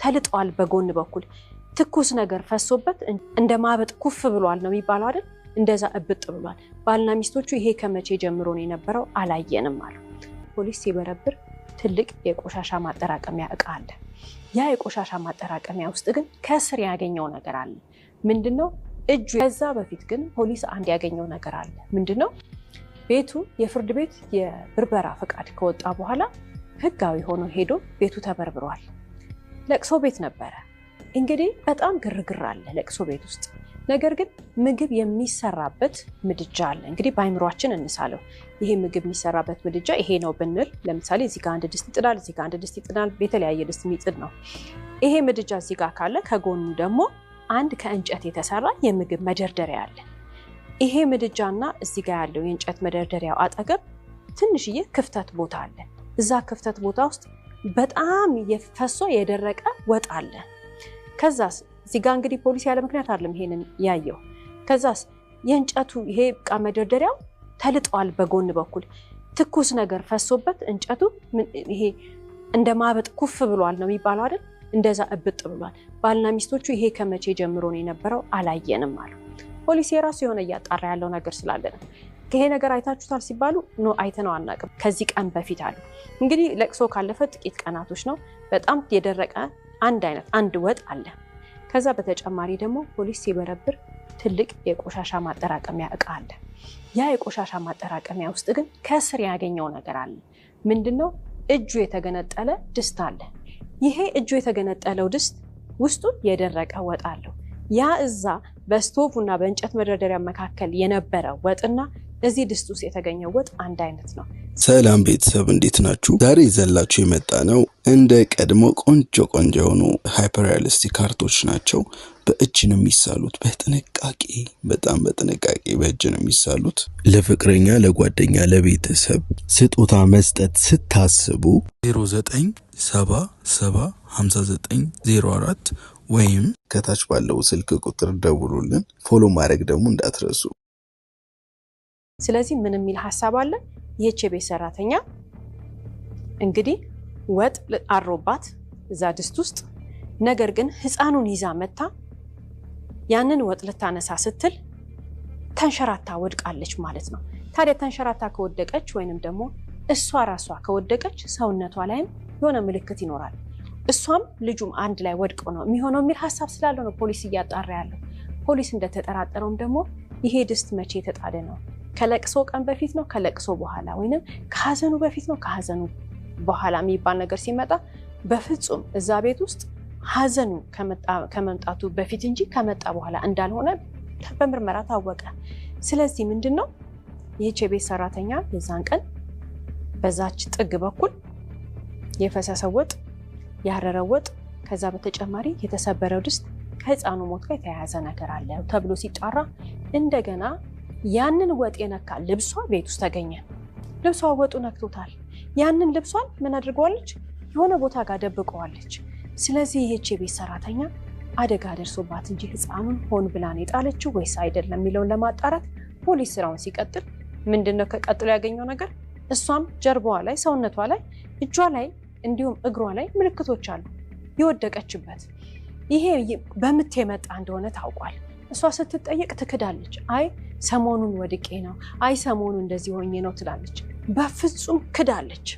ተልጧል በጎን በኩል ትኩስ ነገር ፈሶበት እንደማበጥ ኩፍ ብሏል ነው የሚባለው አይደል? እንደዛ እብጥ ብሏል። ባልና ሚስቶቹ ይሄ ከመቼ ጀምሮ ነው የነበረው አላየንም አሉ። ፖሊስ ሲበረብር ትልቅ የቆሻሻ ማጠራቀሚያ እቃ አለ። ያ የቆሻሻ ማጠራቀሚያ ውስጥ ግን ከስር ያገኘው ነገር አለ። ምንድነው? እጁ። ከዛ በፊት ግን ፖሊስ አንድ ያገኘው ነገር አለ። ምንድነው? ቤቱ የፍርድ ቤት የብርበራ ፈቃድ ከወጣ በኋላ ህጋዊ ሆኖ ሄዶ ቤቱ ተበርብሯል። ለቅሶ ቤት ነበረ። እንግዲህ በጣም ግርግር አለ ለቅሶ ቤት ውስጥ። ነገር ግን ምግብ የሚሰራበት ምድጃ አለ። እንግዲህ በአይምሯችን እንሳለው። ይሄ ምግብ የሚሰራበት ምድጃ ይሄ ነው ብንል፣ ለምሳሌ እዚህ ጋር አንድ ድስት ይጥዳል፣ እዚህ ጋር አንድ ድስት ይጥዳል፣ የተለያየ ድስት የሚጥድ ነው። ይሄ ምድጃ እዚህ ጋር ካለ ከጎኑ ደግሞ አንድ ከእንጨት የተሰራ የምግብ መደርደሪያ አለ። ይሄ ምድጃና እዚህ ጋር ያለው የእንጨት መደርደሪያው አጠገብ ትንሽዬ ክፍተት ቦታ አለ። እዛ ክፍተት ቦታ ውስጥ በጣም የፈሶ የደረቀ ወጥ አለ። ከዛስ እዚህ ጋር እንግዲህ ፖሊስ ያለ ምክንያት አይደለም ይሄንን ያየው። ከዛስ የእንጨቱ ይሄ ዕቃ መደርደሪያው ተልጧል በጎን በኩል ትኩስ ነገር ፈሶበት እንጨቱ ይሄ እንደማበጥ ኩፍ ብሏል ነው የሚባለው አይደል? እንደዛ እብጥ ብሏል። ባልና ሚስቶቹ ይሄ ከመቼ ጀምሮ ነው የነበረው አላየንም አሉ። ፖሊስ የራሱ የሆነ እያጣራ ያለው ነገር ስላለ ነው። ይሄ ነገር አይታችሁታል ሲባሉ ኖ አይተነው አናውቅም ከዚህ ቀን በፊት አሉ። እንግዲህ ለቅሶ ካለፈ ጥቂት ቀናቶች ነው። በጣም የደረቀ አንድ ወጥ አለ። ከዛ በተጨማሪ ደግሞ ፖሊስ ሲበረብር ትልቅ የቆሻሻ ማጠራቀሚያ እቃ አለ። ያ የቆሻሻ ማጠራቀሚያ ውስጥ ግን ከስር ያገኘው ነገር አለ። ምንድነው? እጁ የተገነጠለ ድስት አለ። ይሄ እጁ የተገነጠለው ድስት ውስጡ የደረቀ ወጥ አለው። ያ እዛ በስቶቭና በእንጨት መደርደሪያ መካከል የነበረ ወጥና እዚህ ድስት ውስጥ የተገኘው ወጥ አንድ አይነት ነው። ሰላም ቤተሰብ እንዴት ናችሁ? ዛሬ ይዘንላችሁ የመጣ ነው እንደ ቀድሞ ቆንጆ የሆኑ ሃይፐር ሪያሊስቲክ ካርቶች ናቸው። በእጅ ነው የሚሳሉት። በጣም በጥንቃቄ በእጅ ነው የሚሳሉት። ለፍቅረኛ፣ ለጓደኛ፣ ለቤተሰብ ስጦታ መስጠት ስታስቡ 09775904 ወይም ከታች ባለው ስልክ ቁጥር ደውሉልን። ፎሎ ማድረግ ደግሞ እንዳትረሱ። ስለዚህ ምን የሚል ሐሳብ አለ? ይህች የቤት ሰራተኛ እንግዲህ ወጥ አሮባት እዛ ድስት ውስጥ፣ ነገር ግን ህፃኑን ይዛ መታ ያንን ወጥ ልታነሳ ስትል ተንሸራታ ወድቃለች ማለት ነው። ታዲያ ተንሸራታ ከወደቀች ወይንም ደግሞ እሷ ራሷ ከወደቀች ሰውነቷ ላይም የሆነ ምልክት ይኖራል። እሷም ልጁም አንድ ላይ ወድቀው ነው የሚሆነው የሚል ሐሳብ ስላለው ነው ፖሊስ እያጣራ ያለው። ፖሊስ እንደተጠራጠረውም ደግሞ ይሄ ድስት መቼ የተጣደ ነው? ከለቅሶ ቀን በፊት ነው? ከለቅሶ በኋላ? ወይንም ከሀዘኑ በፊት ነው? ከሀዘኑ በኋላ የሚባል ነገር ሲመጣ በፍጹም እዛ ቤት ውስጥ ሀዘኑ ከመምጣቱ በፊት እንጂ ከመጣ በኋላ እንዳልሆነ በምርመራ ታወቀ። ስለዚህ ምንድነው ይህች የቤት ሰራተኛ የዛን ቀን በዛች ጥግ በኩል የፈሰሰ ወጥ፣ ያረረ ወጥ፣ ከዛ በተጨማሪ የተሰበረው ድስት ከህፃኑ ሞት ጋር የተያያዘ ነገር አለ ተብሎ ሲጣራ እንደገና ያንን ወጥ የነካ ልብሷ ቤት ውስጥ ተገኘ። ልብሷ ወጡ ነክቶታል። ያንን ልብሷን ምን አድርገዋለች? የሆነ ቦታ ጋር ደብቀዋለች። ስለዚህ ይህች የቤት ሰራተኛ አደጋ ደርሶባት እንጂ ህፃኑን ሆን ብላ ነው የጣለችው ወይስ አይደለም የሚለውን ለማጣራት ፖሊስ ስራውን ሲቀጥል ምንድነው ከቀጥሎ ያገኘው ነገር? እሷም ጀርባዋ ላይ፣ ሰውነቷ ላይ፣ እጇ ላይ እንዲሁም እግሯ ላይ ምልክቶች አሉ የወደቀችበት። ይሄ በምት የመጣ እንደሆነ ታውቋል። እሷ ስትጠየቅ ትክዳለች። አይ ሰሞኑን ወድቄ ነው፣ አይ ሰሞኑን እንደዚህ ሆኜ ነው ትላለች። በፍጹም ክዳለች።